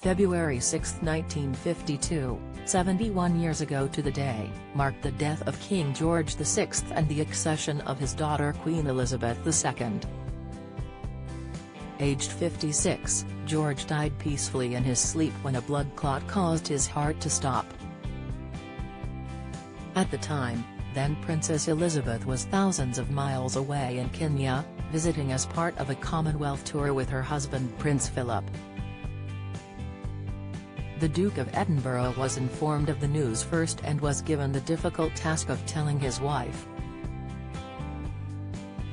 February 6, 1952, 71 years ago to the day, marked the death of King George VI and the accession of his daughter Queen Elizabeth II. Aged 56, George died peacefully in his sleep when a blood clot caused his heart to stop. At the time, then Princess Elizabeth was thousands of miles away in Kenya, visiting as part of a Commonwealth tour with her husband Prince Philip. The Duke of Edinburgh was informed of the news first and was given the difficult task of telling his wife.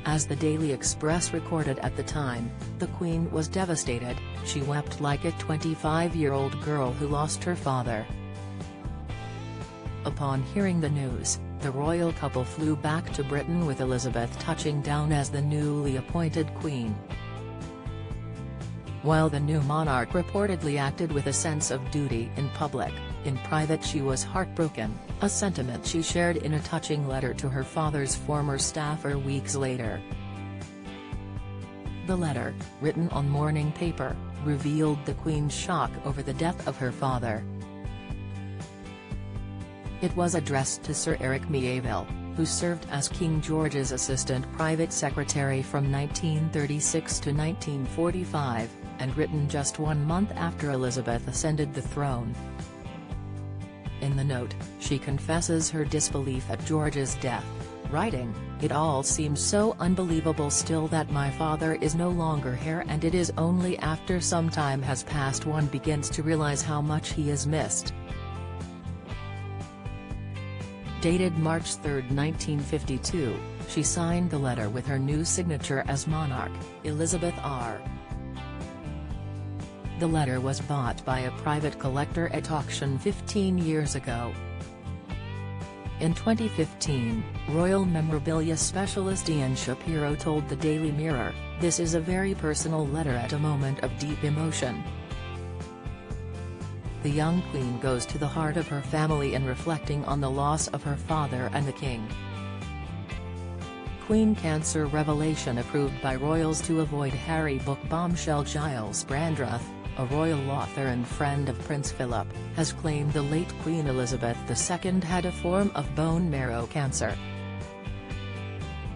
As the Daily Express recorded at the time, the Queen was devastated. She wept like a 25-year-old girl who lost her father. Upon hearing the news, the royal couple flew back to Britain with Elizabeth touching down as the newly appointed Queen. While the new monarch reportedly acted with a sense of duty in public, in private she was heartbroken, a sentiment she shared in a touching letter to her father's former staffer weeks later. The letter, written on morning paper, revealed the Queen's shock over the death of her father. It was addressed to Sir Eric Mieville, who served as King George's assistant private secretary from 1936 to 1945, and written just 1 month after Elizabeth ascended the throne. In the note, she confesses her disbelief at George's death, writing, "It all seems so unbelievable still that my father is no longer here, and it is only after some time has passed one begins to realize how much he is missed." Dated March 3, 1952, she signed the letter with her new signature as monarch, Elizabeth R. The letter was bought by a private collector at auction 15 years ago. In 2015, royal memorabilia specialist Ian Shapiro told the Daily Mirror, "This is a very personal letter at a moment of deep emotion. The young Queen goes to the heart of her family in reflecting on the loss of her father and the King." Queen Cancer revelation approved by royals to avoid Harry book bombshell. Giles Brandreth, a royal author and friend of Prince Philip, has claimed the late Queen Elizabeth II had a form of bone marrow cancer.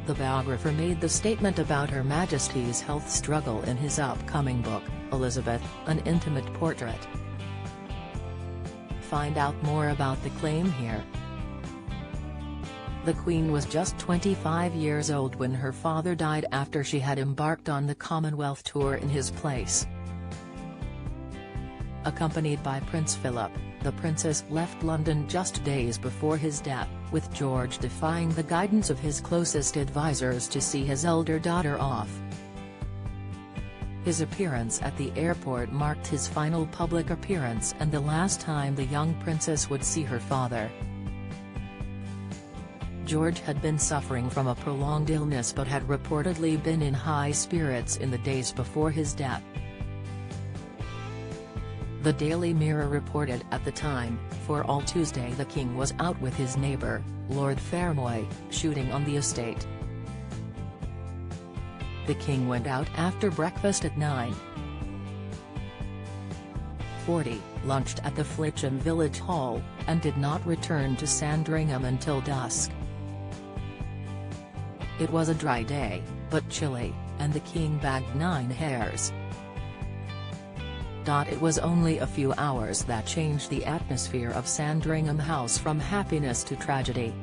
The biographer made the statement about Her Majesty's health struggle in his upcoming book, Elizabeth, An Intimate Portrait. Find out more about the claim here. The Queen was just 25 years old when her father died after she had embarked on the Commonwealth tour in his place. Accompanied by Prince Philip, the princess left London just days before his death, with George defying the guidance of his closest advisers to see his elder daughter off. His appearance at the airport marked his final public appearance and the last time the young princess would see her father. George had been suffering from a prolonged illness but had reportedly been in high spirits in the days before his death. The Daily Mirror reported at the time, for all Tuesday the King was out with his neighbour, Lord Fermoy, shooting on the estate. The King went out after breakfast at 9:40, lunched at the Flitcham Village Hall, and did not return to Sandringham until dusk. It was a dry day, but chilly, and the King bagged 9 hares. It was only a few hours that changed the atmosphere of Sandringham House from happiness to tragedy.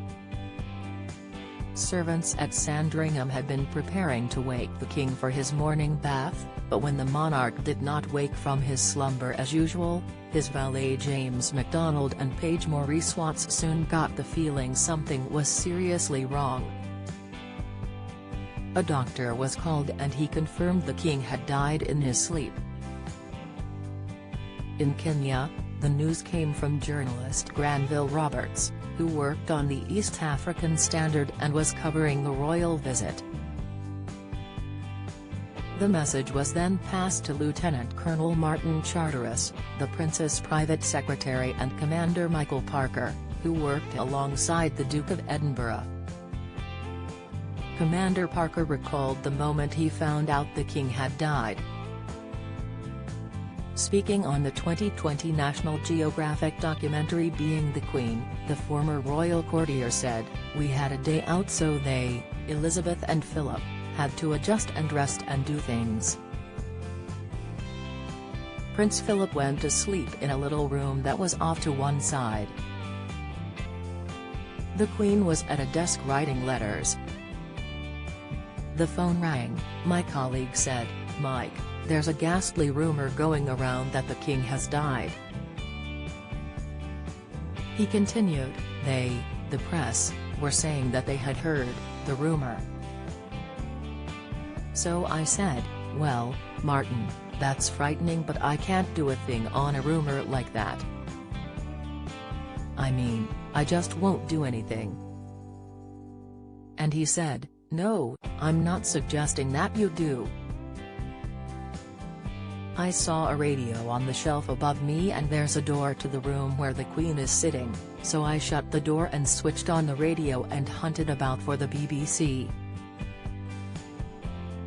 Servants at Sandringham had been preparing to wake the King for his morning bath, but when the monarch did not wake from his slumber as usual, his valet James MacDonald and page Maurice Watts soon got the feeling something was seriously wrong. A doctor was called and he confirmed the King had died in his sleep. In Kenya, the news came from journalist Granville Roberts, who worked on the East African Standard and was covering the royal visit. The message was then passed to Lieutenant Colonel Martin Charteris, the Prince's private secretary, and Commander Michael Parker, who worked alongside the Duke of Edinburgh. Commander Parker recalled the moment he found out the King had died. Speaking on the 2020 National Geographic documentary Being the Queen, the former royal courtier said, "We had a day out, so they, Elizabeth and Philip, had to adjust and rest and do things." Prince Philip went to sleep in a little room that was off to one side. The Queen was at a desk writing letters. The phone rang. My colleague said, "Mike, there's a ghastly rumor going around that the king has died." He continued, "They, the press, were saying that they had heard the rumor. So I said, well, Martin, that's frightening, but I can't do a thing on a rumor like that. I mean, I just won't do anything." And he said, "No, I'm not suggesting that you do. I saw a radio on the shelf above me, and there's a door to the room where the Queen is sitting, so I shut the door and switched on the radio and hunted about for the BBC.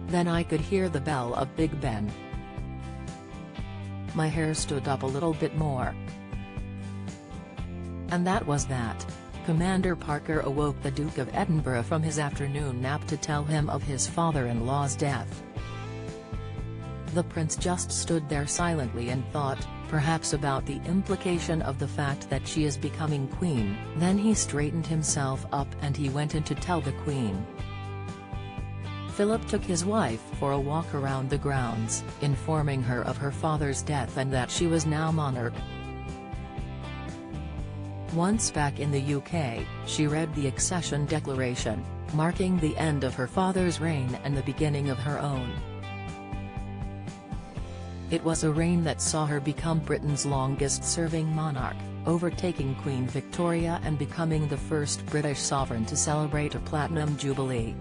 Then I could hear the bell of Big Ben. My hair stood up a little bit more. And that was that." Commander Parker awoke the Duke of Edinburgh from his afternoon nap to tell him of his father-in-law's death. The prince just stood there silently and thought, perhaps about the implication of the fact that she is becoming queen. Then he straightened himself up and he went in to tell the Queen. Philip took his wife for a walk around the grounds, informing her of her father's death and that she was now monarch. Once back in the UK, she read the accession declaration, marking the end of her father's reign and the beginning of her own. It was a reign that saw her become Britain's longest-serving monarch, overtaking Queen Victoria and becoming the first British sovereign to celebrate a platinum jubilee.